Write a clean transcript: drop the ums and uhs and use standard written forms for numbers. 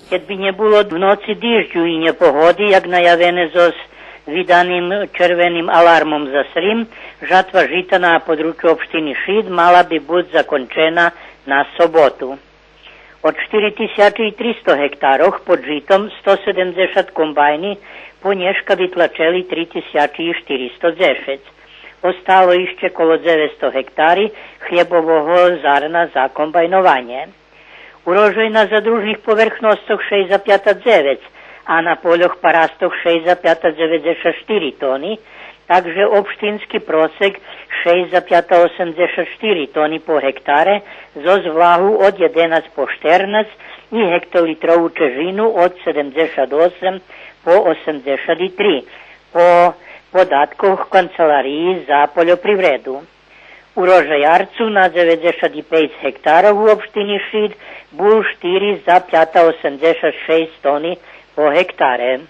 Keď by nebolo v noci dýžďu i nepohody, jak najavené so vydaným červeným alarmom za Srim, žatva žita na području opštini Šid mala bi bud zakončena na sobotu. Od 4300 hektároch pod žitom 170 kombajni ponješka bi tlačeli 3410. Ostalo ešte kolo 900 hektári chljebovoho zrna za kombajnovanje. Urožaj na zadružnih povrchnostoch 6,59, a na poljoh parastoh 6,94 toni, takže opštinski prosek 6,84 toni po hektare, zo zvlahu od 11 po 14 i hektolitrovú čežinu od 78 po 83, po podatkoch kancelariji za poljoprivredu. Urožajarcu na 95 hektárov u opštini Šid bol 4,86 toni po hektare.